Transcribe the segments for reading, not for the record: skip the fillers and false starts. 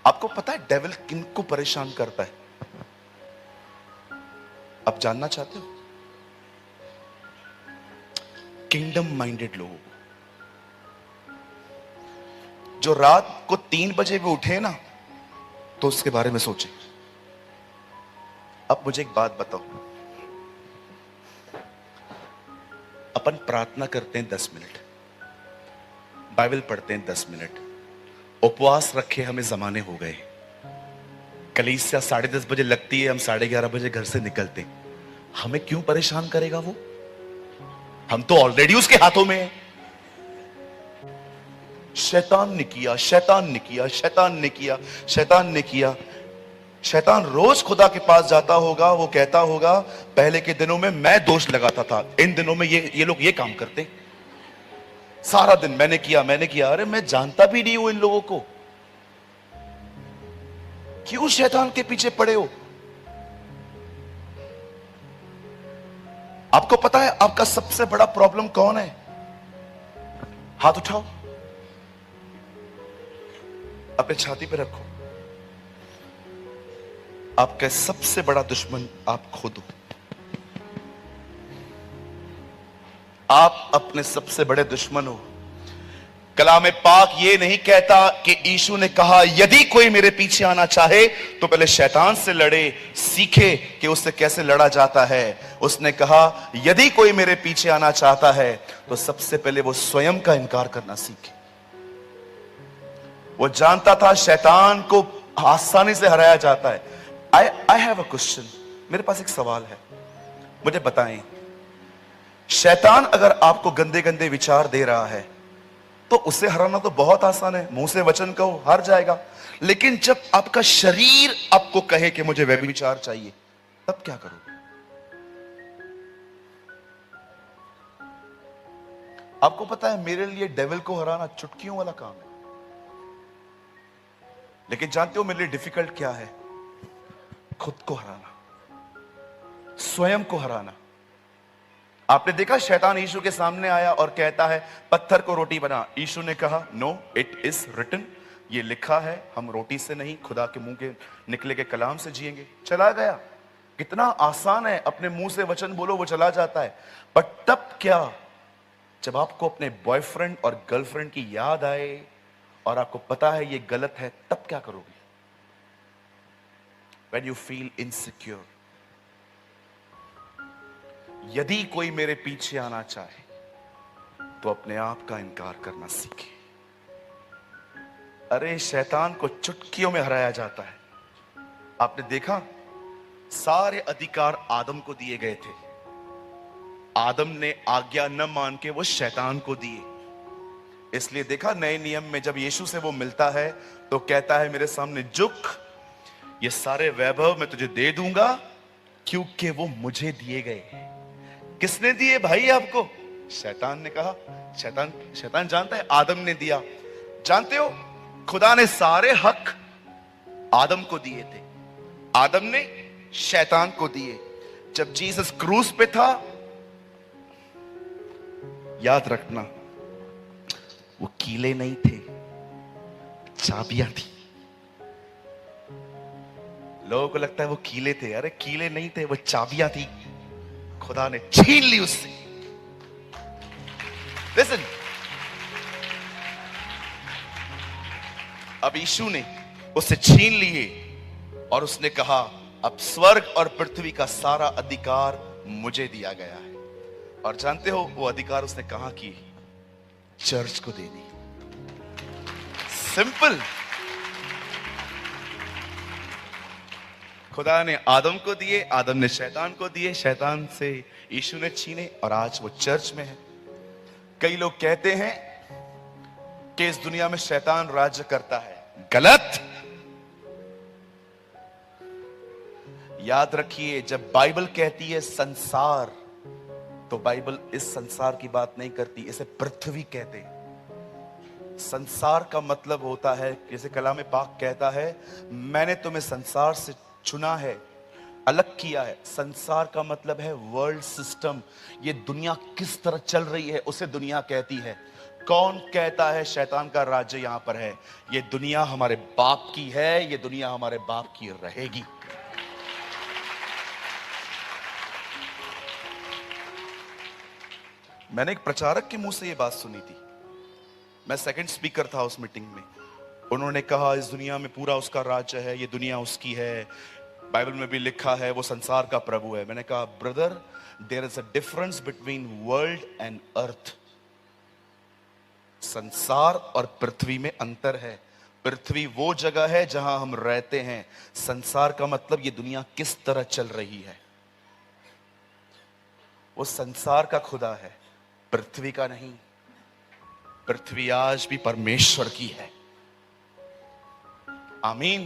आपको पता है डेविल किनको परेशान करता है? आप जानना चाहते हो? किंगडम माइंडेड लोगों को, जो रात को 3 बजे भी उठे ना, तो उसके बारे में सोचे। अब मुझे एक बात बताओ, अपन प्रार्थना करते हैं 10 मिनट, बाइबल पढ़ते हैं 10 मिनट, उपवास रखे हमें जमाने हो गए, कलीसिया 10:30 बजे लगती है, हम 11:30 बजे घर से निकलते। हमें क्यों परेशान करेगा वो? हम तो ऑलरेडी उसके हाथों में हैं। शैतान ने किया, शैतान ने किया, शैतान ने किया, शैतान ने किया। शैतान रोज खुदा के पास जाता होगा, वो कहता होगा पहले के दिनों में मैं दोष लगाता था, इन दिनों में ये लोग ये काम करते, सारा दिन मैंने किया, मैंने किया। अरे मैं जानता भी नहीं हूं इन लोगों को, क्यों शैतान के पीछे पड़े हो? आपको पता है आपका सबसे बड़ा प्रॉब्लम कौन है? हाथ उठाओ, अपने छाती पे रखो। आपका सबसे बड़ा दुश्मन आप खुद हो। आप अपने सबसे बड़े दुश्मन हो। कलाम पाक ये नहीं कहता कि यीशु ने कहा यदि कोई मेरे पीछे आना चाहे तो पहले शैतान से लड़े, सीखे कि उससे कैसे लड़ा जाता है। उसने कहा यदि कोई मेरे पीछे आना चाहता है तो सबसे पहले वो स्वयं का इनकार करना सीखे। वो जानता था शैतान को आसानी से हराया जाता है। आई हैव अ क्वेश्चन, मेरे पास एक सवाल है, मुझे बताएं, शैतान अगर आपको गंदे गंदे विचार दे रहा है तो उसे हराना तो बहुत आसान है, मुंह से वचन कहो हार जाएगा। लेकिन जब आपका शरीर आपको कहे कि मुझे वह विचार चाहिए, तब क्या करोगे? आपको पता है मेरे लिए डेविल को हराना चुटकियों वाला काम है, लेकिन जानते हो मेरे लिए डिफिकल्ट क्या है? खुद को हराना, स्वयं को हराना। आपने देखा शैतान यीशु के सामने आया और कहता है पत्थर को रोटी बना। यीशु ने कहा नो, इट इज रिटन, ये लिखा है, हम रोटी से नहीं खुदा के मुंह के निकले के कलाम से जिएंगे। चला गया। कितना आसान है, अपने मुंह से वचन बोलो वो चला जाता है। बट तब क्या, जब आपको अपने बॉयफ्रेंड और गर्लफ्रेंड की याद आए और आपको पता है ये गलत है, तब क्या करोगे? When you feel insecure, यदि कोई मेरे पीछे आना चाहे तो अपने आप का इनकार करना सीखे। अरे शैतान को चुटकियों में हराया जाता है। आपने देखा सारे अधिकार आदम को दिए गए थे, आदम ने आज्ञा न मान के वो शैतान को दिए। इसलिए देखा नए नियम में जब यीशु से वो मिलता है तो कहता है मेरे सामने झुक, ये सारे वैभव मैं तुझे दे दूंगा क्योंकि वो मुझे दिए गए। किसने दिए भाई आपको? शैतान ने कहा। शैतान जानता है आदम ने दिया। जानते हो खुदा ने सारे हक आदम को दिए थे, आदम ने शैतान को दिए। जब जीसस क्रूस पे था, याद रखना वो कीले नहीं थे, चाबियां थी। लोगों को लगता है वो कीले थे, अरे कीले नहीं थे, वो चाबियां थी। खुदा ने छीन ली उससे। लिसन, अब यीशु ने उससे छीन लिए और उसने कहा अब स्वर्ग और पृथ्वी का सारा अधिकार मुझे दिया गया है। और जानते हो वो अधिकार उसने कहां की? चर्च को दे दी। सिंपल। खुदा ने आदम को दिए, आदम ने शैतान को दिए, शैतान से यीशु ने छीने और आज वो चर्च में है। कई लोग कहते हैं कि इस दुनिया में शैतान राज्य करता है। गलत। याद रखिए जब बाइबल कहती है संसार, तो बाइबल इस संसार की बात नहीं करती, इसे पृथ्वी कहते हैं। संसार का मतलब होता है, जैसे कलाम पाक कहता है मैंने तुम्हें संसार से चुना है, अलग किया है। संसार का मतलब है वर्ल्ड सिस्टम, ये दुनिया किस तरह चल रही है उसे दुनिया कहती है। कौन कहता है शैतान का राज्य यहां पर है? ये दुनिया हमारे बाप की है, ये दुनिया हमारे बाप की रहेगी। मैंने एक प्रचारक के मुंह से ये बात सुनी थी। मैं सेकंड स्पीकर था उस मीटिंग में। उन्होंने कहा इस दुनिया में पूरा उसका राज्य है, ये दुनिया उसकी है, बाइबल में भी लिखा है वो संसार का प्रभु है। मैंने कहा brother, there is a difference between world and earth. संसार और पृथ्वी में अंतर है। पृथ्वी वो जगह है जहां हम रहते हैं, संसार का मतलब ये दुनिया किस तरह चल रही है। वो संसार का खुदा है, पृथ्वी का नहीं। पृथ्वी आज भी परमेश्वर की है। आमीन।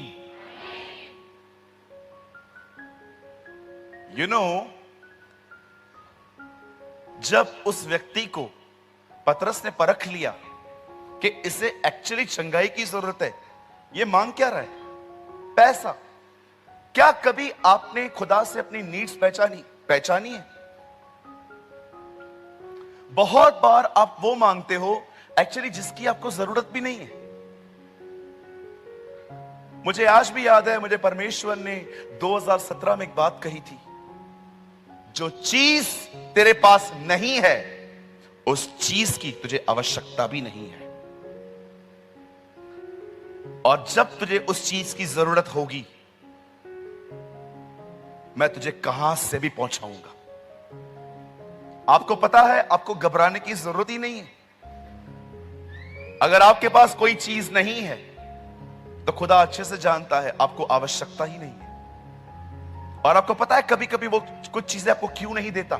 यू नो, जब उस व्यक्ति को पतरस ने परख लिया कि इसे एक्चुअली चंगाई की जरूरत है, ये मांग क्या रहा है? पैसा। क्या कभी आपने खुदा से अपनी नीड्स पहचानी है? बहुत बार आप वो मांगते हो एक्चुअली जिसकी आपको जरूरत भी नहीं है। मुझे आज भी याद है, मुझे परमेश्वर ने 2017 में एक बात कही थी, जो चीज तेरे पास नहीं है उस चीज की तुझे आवश्यकता भी नहीं है, और जब तुझे उस चीज की जरूरत होगी मैं तुझे कहां से भी पहुंचाऊंगा। आपको पता है, आपको घबराने की जरूरत ही नहीं है। अगर आपके पास कोई चीज नहीं है तो खुदा अच्छे से जानता है आपको आवश्यकता ही नहीं है। और आपको पता है कभी कभी वो कुछ चीजें आपको क्यों नहीं देता?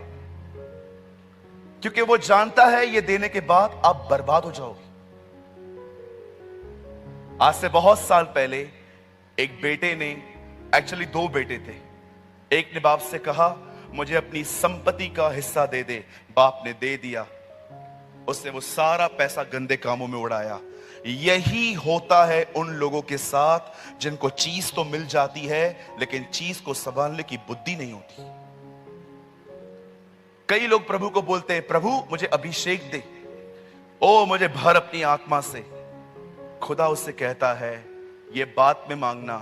क्योंकि वो जानता है ये देने के बाद आप बर्बाद हो जाओगे। आज से बहुत साल पहले एक बेटे ने, एक्चुअली दो बेटे थे, एक ने बाप से कहा मुझे अपनी संपत्ति का हिस्सा दे दे। बाप ने दे दिया, उसने वो सारा पैसा गंदे कामों में उड़ाया। यही होता है उन लोगों के साथ जिनको चीज तो मिल जाती है लेकिन चीज को संभालने की बुद्धि नहीं होती। कई लोग प्रभु को बोलते हैं प्रभु मुझे अभिषेक दे, ओ मुझे भर अपनी आत्मा से। खुदा उससे कहता है ये बात में मांगना,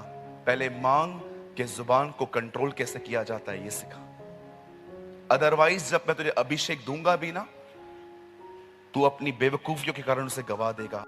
पहले मांग के जुबान को कंट्रोल कैसे किया जाता है ये सिखा। अदरवाइज जब मैं तुझे अभिषेक दूंगा भी ना, तू अपनी बेवकूफियों के कारण उसे गवा देगा।